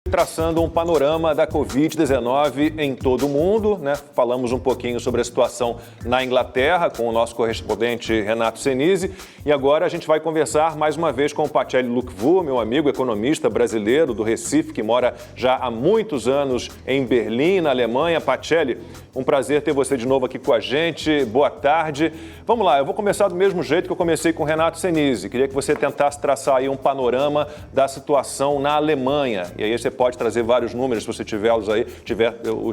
Traçando um panorama da Covid-19 em todo o mundo, né? Falamos um pouquinho sobre a situação na Inglaterra com o nosso correspondente Renato Senise. E agora a gente vai conversar mais uma vez com o Pacelli Luquevaux, meu amigo economista brasileiro do Recife, que mora já há muitos anos em Berlim, na Alemanha. Pacelli, um prazer ter você de novo aqui com a gente. Boa tarde. Vamos lá, eu vou começar do mesmo jeito que eu comecei com o Renato Senise. Queria que você tentasse traçar aí um panorama da situação na Alemanha. E aí você pode trazer vários números, se você tiver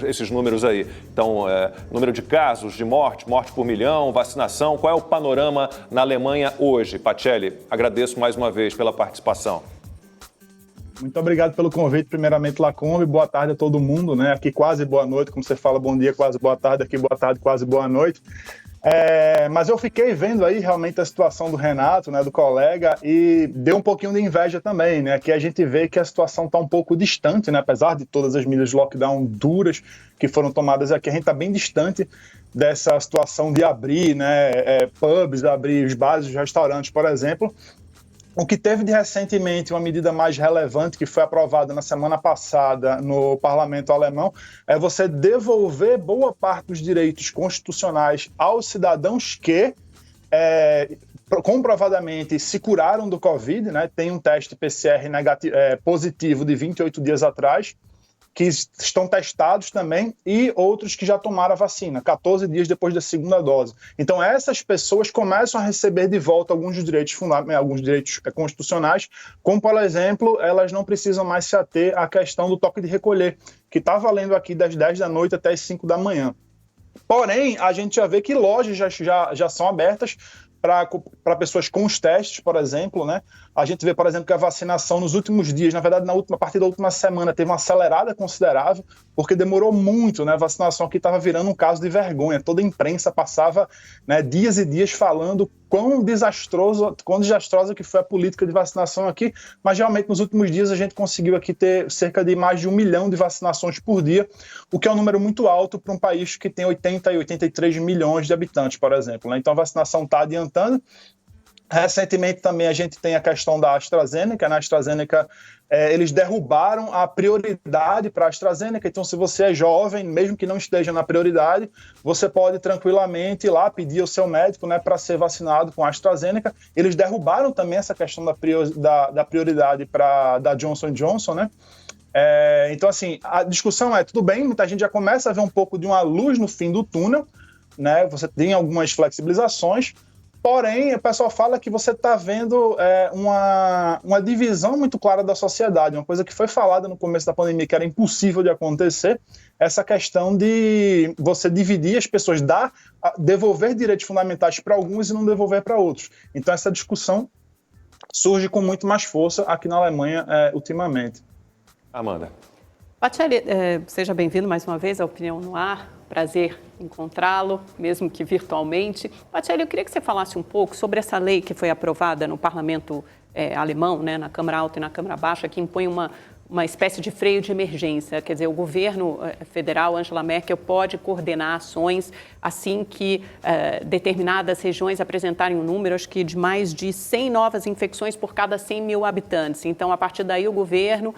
esses números aí. Então, número de casos, de morte por milhão, vacinação. Qual é o panorama na Alemanha hoje? Pacelli, agradeço mais uma vez pela participação. Muito obrigado pelo convite, primeiramente, Lacombe. Boa tarde a todo mundo, né? Aqui quase boa noite, como você fala, bom dia, quase boa tarde. Aqui boa tarde, quase boa noite. Mas eu fiquei vendo aí realmente a situação do Renato, né, do colega, e deu um pouquinho de inveja também, né? Que a gente vê que a situação está um pouco distante, né? Apesar de todas as medidas de lockdown duras que foram tomadas aqui, a gente está bem distante dessa situação de abrir, né, pubs, abrir os bares, os restaurantes, por exemplo. O que teve de recentemente uma medida mais relevante que foi aprovada na semana passada no parlamento alemão é você devolver boa parte dos direitos constitucionais aos cidadãos que comprovadamente se curaram do Covid, né? Tem um teste PCR positivo de 28 dias atrás, que estão testados também, e outros que já tomaram a vacina, 14 dias depois da segunda dose. Então, essas pessoas começam a receber de volta alguns direitos constitucionais, como, por exemplo, elas não precisam mais se ater à questão do toque de recolher, que está valendo aqui das 10 da noite até as 5 da manhã. Porém, a gente já vê que lojas já são abertas para pessoas com os testes, por exemplo, né? A gente vê, por exemplo, que a vacinação nos últimos dias, na verdade, a partir da última semana, teve uma acelerada considerável, porque demorou muito, né? A vacinação aqui estava virando um caso de vergonha. Toda a imprensa passava, né, dias e dias falando quão desastrosa que foi a política de vacinação aqui, mas realmente nos últimos dias a gente conseguiu aqui ter cerca de mais de 1 milhão de vacinações por dia, o que é um número muito alto para um país que tem 80 e 83 milhões de habitantes, por exemplo, né? Então a vacinação está adiantando. Recentemente também a gente tem a questão da AstraZeneca. Na AstraZeneca, eles derrubaram a prioridade para a AstraZeneca. Então, se você é jovem, mesmo que não esteja na prioridade, você pode tranquilamente ir lá pedir ao seu médico, né, para ser vacinado com a AstraZeneca. Eles derrubaram também essa questão da prioridade da Johnson & Johnson, né? Então, assim, a discussão tudo bem, muita gente já começa a ver um pouco de uma luz no fim do túnel, né? Você tem algumas flexibilizações. Porém, o pessoal fala que você está vendo uma divisão muito clara da sociedade, uma coisa que foi falada no começo da pandemia, que era impossível de acontecer, essa questão de você dividir as pessoas, devolver direitos fundamentais para alguns e não devolver para outros. Então, essa discussão surge com muito mais força aqui na Alemanha ultimamente. Amanda. Pacelli, seja bem-vindo mais uma vez à Opinião no Ar. Prazer encontrá-lo, mesmo que virtualmente. Pacelli, eu queria que você falasse um pouco sobre essa lei que foi aprovada no parlamento alemão, né, na Câmara Alta e na Câmara Baixa, que impõe uma espécie de freio de emergência. Quer dizer, o governo federal, Angela Merkel, pode coordenar ações assim que determinadas regiões apresentarem um número, acho que de mais de 100 novas infecções por cada 100 mil habitantes. Então, a partir daí, o governo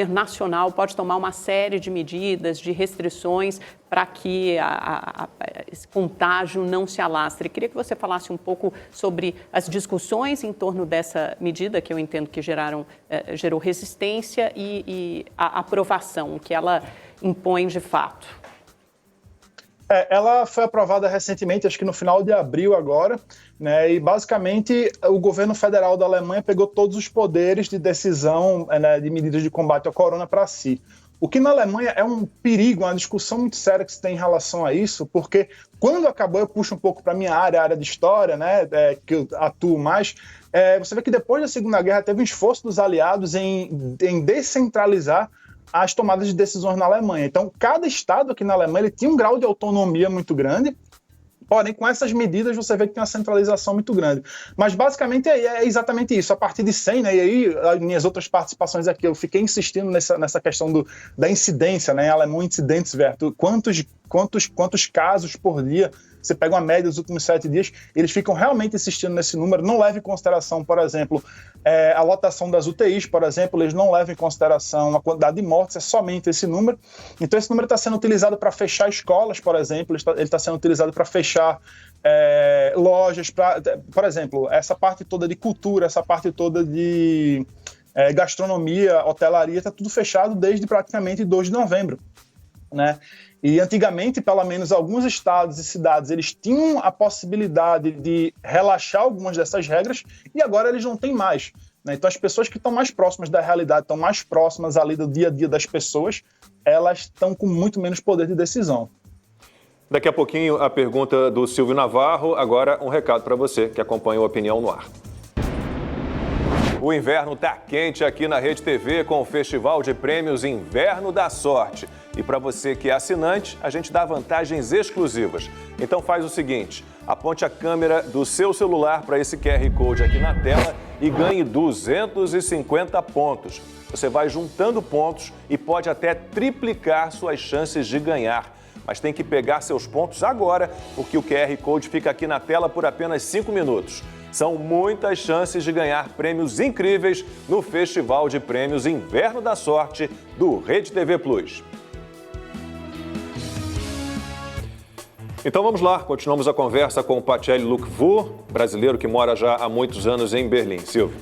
nacional pode tomar uma série de medidas, de restrições para que esse contágio não se alastre. Queria que você falasse um pouco sobre as discussões em torno dessa medida, que eu entendo que gerou resistência, e a aprovação que ela impõe de fato. Ela foi aprovada recentemente, acho que no final de abril agora, né, e basicamente o governo federal da Alemanha pegou todos os poderes de decisão, né, de medidas de combate ao corona para si. O que na Alemanha é um perigo, uma discussão muito séria que se tem em relação a isso, porque quando acabou, eu puxo um pouco para a minha área de história, né, que eu atuo mais, você vê que depois da Segunda Guerra teve um esforço dos aliados em descentralizar as tomadas de decisões na Alemanha. Então, cada estado aqui na Alemanha ele tinha um grau de autonomia muito grande, porém, com essas medidas, você vê que tem uma centralização muito grande. Mas, basicamente, é exatamente isso. A partir de 100, né, e aí, as minhas outras participações aqui, eu fiquei insistindo nessa questão da incidência, né, em alemão, incidentes, quantos casos por dia você pega uma média dos últimos 7 dias, eles ficam realmente insistindo nesse número, não leva em consideração, por exemplo, a lotação das UTIs, por exemplo, eles não levam em consideração a quantidade de mortes, é somente esse número. Então esse número está sendo utilizado para fechar escolas, por exemplo, ele está sendo utilizado para fechar lojas, por exemplo, essa parte toda de cultura, essa parte toda de gastronomia, hotelaria, está tudo fechado desde praticamente 2 de novembro, né? E antigamente, pelo menos alguns estados e cidades, eles tinham a possibilidade de relaxar algumas dessas regras e agora eles não têm mais, né? Então as pessoas que estão mais próximas da realidade, estão mais próximas ali do dia a dia das pessoas, elas estão com muito menos poder de decisão. Daqui a pouquinho a pergunta do Silvio Navarro, agora um recado para você que acompanha o Opinião no Ar. O inverno está quente aqui na Rede TV com o Festival de Prêmios Inverno da Sorte. E para você que é assinante, a gente dá vantagens exclusivas. Então faz o seguinte, aponte a câmera do seu celular para esse QR Code aqui na tela e ganhe 250 pontos. Você vai juntando pontos e pode até triplicar suas chances de ganhar. Mas tem que pegar seus pontos agora, porque o QR Code fica aqui na tela por apenas 5 minutos. São muitas chances de ganhar prêmios incríveis no Festival de Prêmios Inverno da Sorte do Rede TV Plus. Então vamos lá, continuamos a conversa com o Pacelli Luquevaux, brasileiro que mora já há muitos anos em Berlim. Silvio.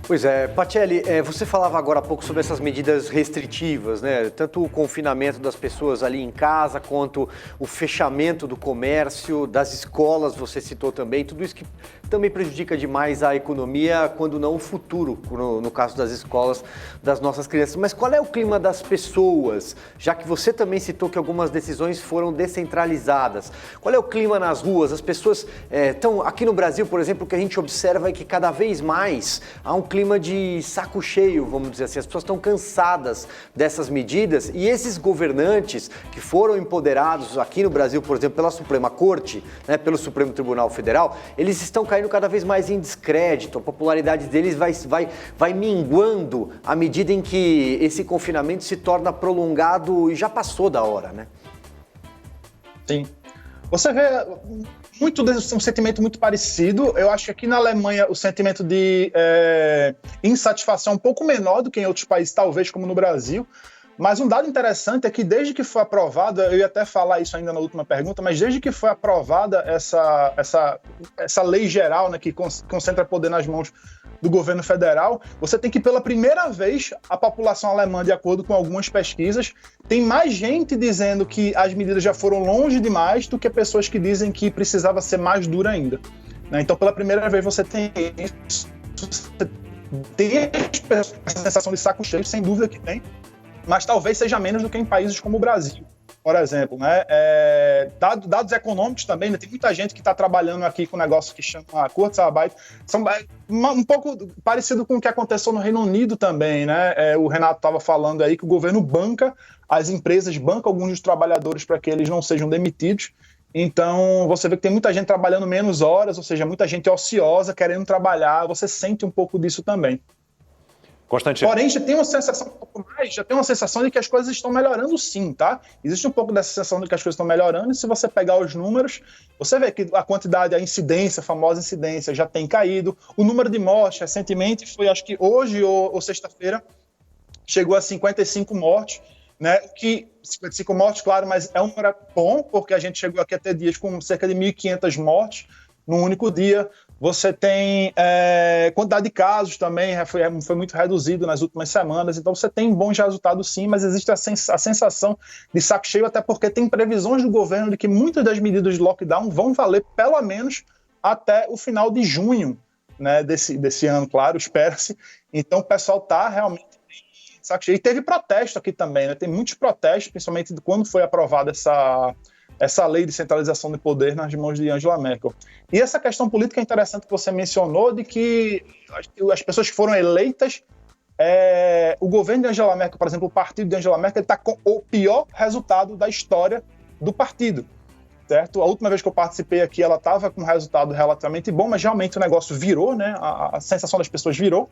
Pois é, Pacelli, você falava agora há pouco sobre essas medidas restritivas, né? Tanto o confinamento das pessoas ali em casa, quanto o fechamento do comércio, das escolas, você citou também, tudo isso que também prejudica demais a economia, quando não o futuro, no caso das escolas, das nossas crianças. Mas qual é o clima das pessoas? Já que você também citou que algumas decisões foram descentralizadas. Qual é o clima nas ruas? As pessoas estão... Aqui no Brasil, por exemplo, o que a gente observa é que cada vez mais há um clima de saco cheio, vamos dizer assim. As pessoas estão cansadas dessas medidas e esses governantes que foram empoderados aqui no Brasil, por exemplo, pela Suprema Corte, né, pelo Supremo Tribunal Federal, eles estão caindo cada vez mais em descrédito, a popularidade deles vai minguando à medida em que esse confinamento se torna prolongado e já passou da hora, né? Sim. Você vê um sentimento muito parecido. Eu acho que aqui na Alemanha o sentimento de insatisfação é um pouco menor do que em outros países, talvez como no Brasil. Mas um dado interessante é que desde que foi aprovada, eu ia até falar isso ainda na última pergunta, mas desde que foi aprovada essa lei geral, né, que concentra poder nas mãos do governo federal, você tem que, pela primeira vez, a população alemã, de acordo com algumas pesquisas, tem mais gente dizendo que as medidas já foram longe demais do que pessoas que dizem que precisava ser mais dura ainda, né? Então, pela primeira vez, você tem isso, você tem a sensação de saco cheio, sem dúvida que tem, mas talvez seja menos do que em países como o Brasil, por exemplo, né? Dados econômicos também, né? Tem muita gente que está trabalhando aqui com um negócio que chama Kurzarbeit, são um pouco parecido com o que aconteceu no Reino Unido também, né? O Renato estava falando aí que o governo banca, as empresas bancam alguns dos trabalhadores para que eles não sejam demitidos. Então, você vê que tem muita gente trabalhando menos horas, ou seja, muita gente ociosa, querendo trabalhar, você sente um pouco disso também. Constantino. Porém, já tem uma sensação de que as coisas estão melhorando sim, tá? Existe um pouco dessa sensação de que as coisas estão melhorando e se você pegar os números, você vê que a quantidade, a incidência, a famosa incidência já tem caído. O número de mortes recentemente foi, acho que hoje ou sexta-feira, chegou a 55 mortes, né? Que 55 mortes, claro, mas é um número bom, porque a gente chegou aqui a ter dias com cerca de 1.500 mortes num único dia. Você tem quantidade de casos também, foi muito reduzido nas últimas semanas, então você tem bons resultados sim, mas existe a sensação de saco cheio, até porque tem previsões do governo de que muitas das medidas de lockdown vão valer pelo menos até o final de junho, né, desse ano, claro, espera-se. Então o pessoal está realmente saco cheio. E teve protesto aqui também, né? Tem muitos protestos, principalmente quando foi aprovada essa lei de centralização de poder nas mãos de Angela Merkel. E essa questão política é interessante que você mencionou, de que as pessoas que foram eleitas, o governo de Angela Merkel, por exemplo, o partido de Angela Merkel, está com o pior resultado da história do partido, certo? A última vez que eu participei aqui, ela estava com um resultado relativamente bom, mas realmente o negócio virou, né? A sensação das pessoas virou.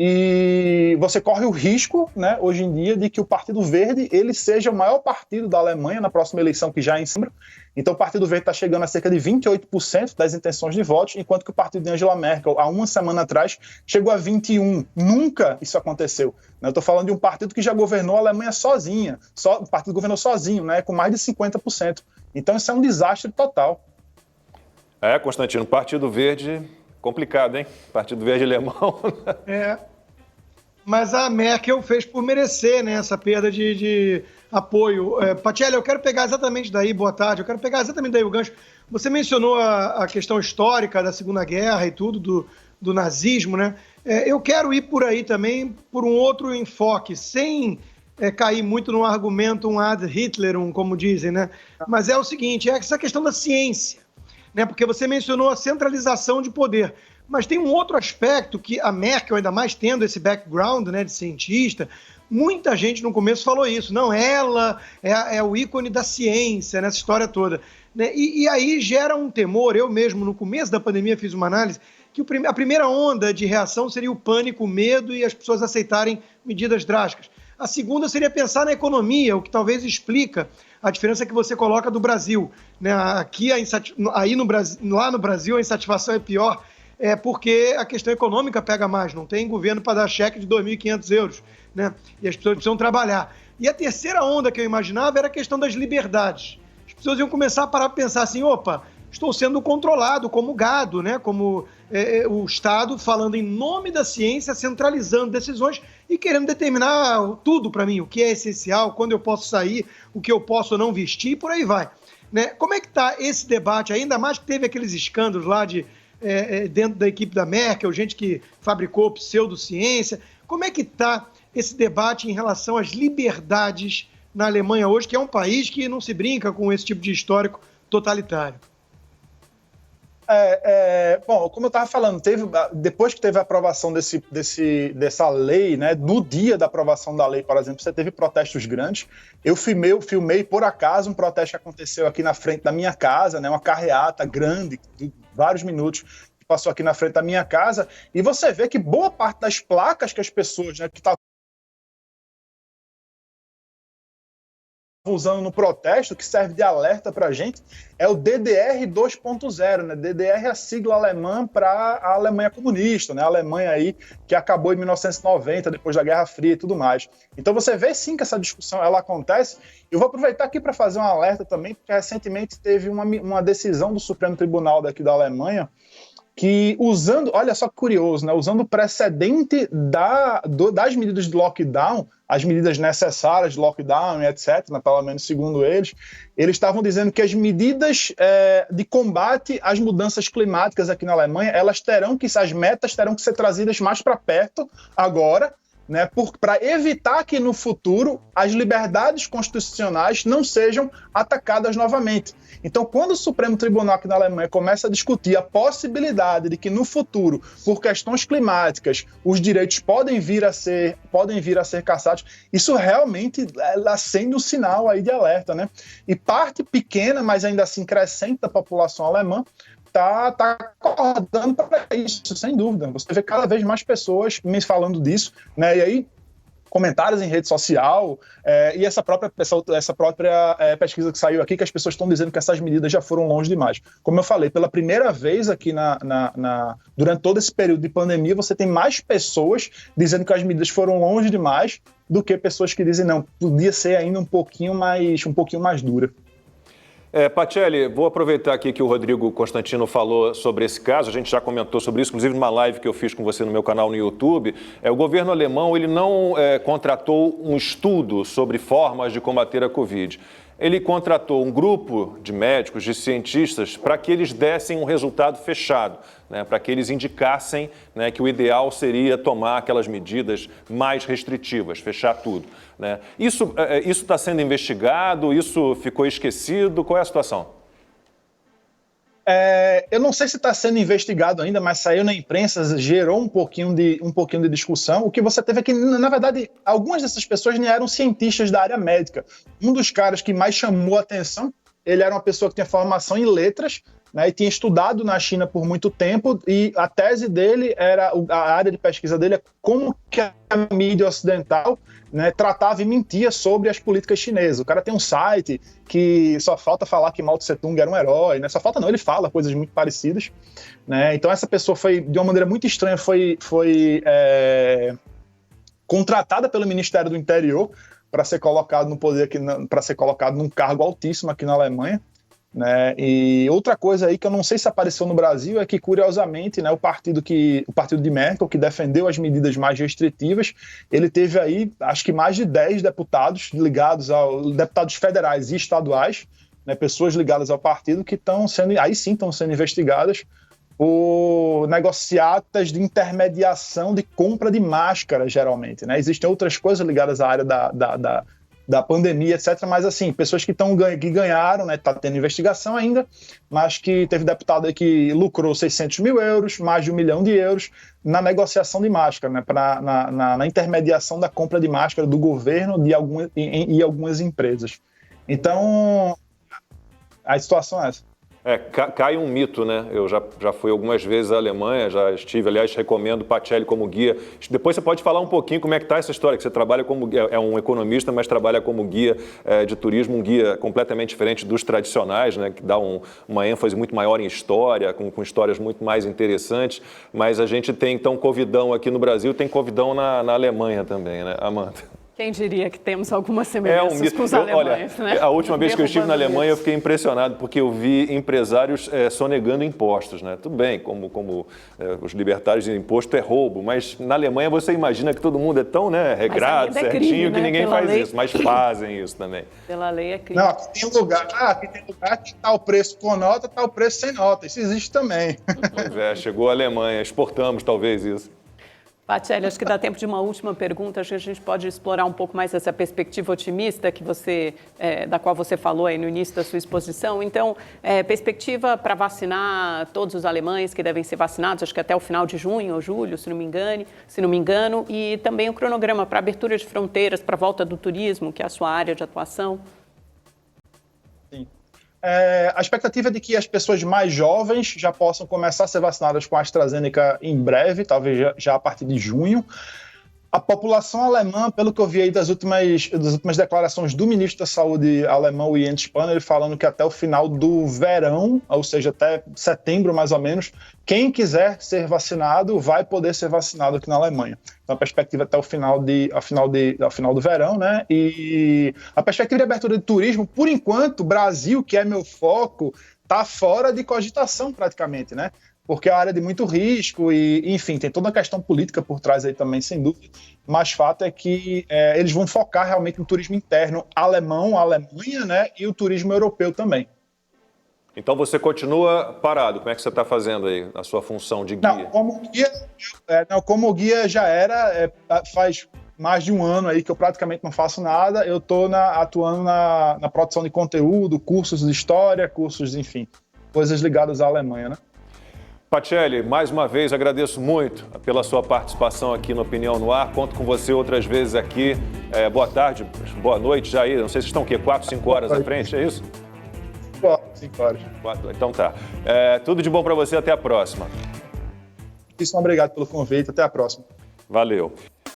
E você corre o risco, né, hoje em dia, de que o Partido Verde ele seja o maior partido da Alemanha na próxima eleição, que já é em setembro. Então o Partido Verde está chegando a cerca de 28% das intenções de votos, enquanto que o partido de Angela Merkel, há uma semana atrás, chegou a 21%. Nunca isso aconteceu. Eu estou falando de um partido que já governou a Alemanha sozinha. O partido governou sozinho, né, com mais de 50%. Então isso é um desastre total. Constantino, Partido Verde... complicado, hein? Partido Verde alemão. Mas a Merkel fez por merecer, né, essa perda de apoio. Pacelli, eu quero pegar exatamente daí, boa tarde, eu quero pegar exatamente daí o gancho. Você mencionou a questão histórica da Segunda Guerra e tudo, do nazismo, né? Eu quero ir por aí também por um outro enfoque, sem cair muito no argumento ad Hitlerum, como dizem, né? Mas é o seguinte, é essa questão da ciência. Né, porque você mencionou a centralização de poder, mas tem um outro aspecto que a Merkel, ainda mais tendo esse background, né, de cientista, muita gente no começo falou isso, não, ela é o ícone da ciência nessa história toda. Né, e aí gera um temor, eu mesmo no começo da pandemia fiz uma análise, que a primeira onda de reação seria o pânico, o medo e as pessoas aceitarem medidas drásticas. A segunda seria pensar na economia, o que talvez explica a diferença que você coloca do Brasil. Né? Aqui, lá no Brasil, a insatisfação é pior, porque a questão econômica pega mais. Não tem governo para dar cheque de 2.500 euros. Né? E as pessoas precisam trabalhar. E a terceira onda que eu imaginava era a questão das liberdades. As pessoas iam começar a parar para pensar assim, opa, estou sendo controlado como gado, né? Como o Estado falando em nome da ciência, centralizando decisões e querendo determinar tudo para mim, o que é essencial, quando eu posso sair, o que eu posso ou não vestir, e por aí vai. Né? Como é que está esse debate, ainda mais que teve aqueles escândalos lá dentro da equipe da Merkel, gente que fabricou pseudociência, como é que está esse debate em relação às liberdades na Alemanha hoje, que é um país que não se brinca com esse tipo de histórico totalitário? Bom, como eu estava falando, depois que teve a aprovação dessa lei, né, no dia da aprovação da lei, por exemplo, você teve protestos grandes. Eu filmei por acaso um protesto que aconteceu aqui na frente da minha casa, né, uma carreata grande, de vários minutos, que passou aqui na frente da minha casa, e você vê que boa parte das placas que as pessoas, né, que estavam usando no protesto, que serve de alerta para a gente, é o DDR 2.0, né? DDR é a sigla alemã para a Alemanha comunista, né? A Alemanha aí que acabou em 1990, depois da Guerra Fria e tudo mais. Então você vê sim que essa discussão ela acontece. Eu vou aproveitar aqui para fazer um alerta também, porque recentemente teve uma decisão do Supremo Tribunal daqui da Alemanha que olha só que curioso, né? Usando o precedente das medidas de lockdown, as medidas necessárias de lockdown e etc., né, pelo menos segundo eles estavam dizendo que as medidas de combate às mudanças climáticas aqui na Alemanha, as metas terão que ser trazidas mais para perto agora, né, para evitar que no futuro as liberdades constitucionais não sejam atacadas novamente. Então, quando o Supremo Tribunal aqui na Alemanha começa a discutir a possibilidade de que no futuro, por questões climáticas, os direitos podem vir a ser cassados, isso realmente acende um sinal aí de alerta, né? E parte pequena, mas ainda assim crescente da população alemã está acordando para isso, sem dúvida. Você vê cada vez mais pessoas me falando disso, né? E aí, comentários em rede social e essa própria pesquisa que saiu aqui, que as pessoas estão dizendo que essas medidas já foram longe demais. Como eu falei, pela primeira vez aqui durante todo esse período de pandemia, você tem mais pessoas dizendo que as medidas foram longe demais do que pessoas que dizem, não, podia ser ainda um pouquinho mais dura. Pacelli, vou aproveitar aqui que o Rodrigo Constantino falou sobre esse caso, a gente já comentou sobre isso, inclusive numa live que eu fiz com você no meu canal no YouTube. O governo alemão ele não contratou um estudo sobre formas de combater a Covid. Ele contratou um grupo de médicos, de cientistas, para que eles dessem um resultado fechado, né, para que eles indicassem, né, que o ideal seria tomar aquelas medidas mais restritivas, fechar tudo. Né. Isso está sendo investigado? Isso ficou esquecido? Qual é a situação? Eu não sei se está sendo investigado ainda, mas saiu na imprensa, gerou um pouquinho de discussão. O que você teve é que, na verdade, algumas dessas pessoas nem eram cientistas da área médica. Um dos caras que mais chamou a atenção, ele era uma pessoa que tinha formação em letras, né, e tinha estudado na China por muito tempo, e a tese dele a área de pesquisa dele é como que a mídia ocidental, né, tratava e mentia sobre as políticas chinesas. O cara tem um site que só falta falar que Mao Tse Tung era um herói, né? Só falta não, ele fala coisas muito parecidas, né? Então essa pessoa foi, de uma maneira muito estranha, foi contratada pelo Ministério do Interior para ser colocado no poder para ser colocado num cargo altíssimo aqui na Alemanha, né? E outra coisa aí que eu não sei se apareceu no Brasil é que, curiosamente, né, o partido de Merkel, que defendeu as medidas mais restritivas, ele teve aí, acho que mais de 10 deputados ligados deputados federais e estaduais, né, pessoas ligadas ao partido que estão sendo investigadas por negociatas de intermediação de compra de máscara, geralmente, né? Existem outras coisas ligadas à área da pandemia, etc. Mas, assim, pessoas que ganharam, né? Está tendo investigação ainda, mas que teve deputado aí que lucrou 600 mil euros, mais de 1 milhão de euros, na negociação de máscara, né? Na intermediação da compra de máscara do governo e algumas empresas. Então, a situação é essa. Cai um mito, né? Eu já fui algumas vezes à Alemanha, já estive, aliás, recomendo o Pacelli como guia. Depois você pode falar um pouquinho como é que está essa história, que você trabalha como é um economista, mas trabalha como guia de turismo, um guia completamente diferente dos tradicionais, né? Que dá uma ênfase muito maior em história, com histórias muito mais interessantes. Mas a gente tem, então, Covidão aqui no Brasil, tem Covidão na Alemanha também, né, Amanda? Quem diria que temos algumas semelhanças com os alemães, olha, né? A última vez que eu estive na Alemanha, eu fiquei impressionado, porque eu vi empresários sonegando impostos, né? Tudo bem, como os libertários de imposto é roubo, mas na Alemanha você imagina que todo mundo é tão, né, regrado, certinho, crime, né? Que ninguém faz isso, mas fazem isso também. Pela lei é crime. Não, aqui tem lugar que está o preço com nota, está o preço sem nota. Isso existe também. Pois é, chegou a Alemanha, exportamos talvez isso. Pacelli, acho que dá tempo de uma última pergunta. Acho que a gente pode explorar um pouco mais essa perspectiva otimista da qual você falou aí no início da sua exposição. Então, perspectiva para vacinar todos os alemães que devem ser vacinados, acho que até o final de junho ou julho, se não me engano, e também o cronograma para abertura de fronteiras, para a volta do turismo, que é a sua área de atuação. Sim. A expectativa é de que as pessoas mais jovens já possam começar a ser vacinadas com a AstraZeneca em breve, talvez já a partir de junho. A população alemã, pelo que eu vi aí das últimas declarações do ministro da Saúde alemão, Jens Spahn, ele falando que até o final do verão, ou seja, até setembro mais ou menos, quem quiser ser vacinado vai poder ser vacinado aqui na Alemanha. Então a perspectiva até o final do verão, né? E a perspectiva de abertura de turismo, por enquanto, o Brasil, que é meu foco, está fora de cogitação praticamente, né? Porque é uma área de muito risco e, enfim, tem toda a questão política por trás aí também, sem dúvida. Mas fato é que eles vão focar realmente no turismo interno alemão, Alemanha, né? E o turismo europeu também. Então você continua parado. Como é que você está fazendo aí a sua função de guia? Como guia já era, faz mais de um ano aí que eu praticamente não faço nada. Eu estou atuando na produção de conteúdo, cursos de história, cursos, enfim, coisas ligadas à Alemanha, né? Pacelli, mais uma vez agradeço muito pela sua participação aqui no Opinião no Ar. Conto com você outras vezes aqui. Boa tarde, boa noite já aí. Não sei se estão o quê? 4, 5 horas à frente, é isso? 5 horas. Então tá. Tudo de bom para você, até a próxima. Obrigado pelo convite, até a próxima. Valeu.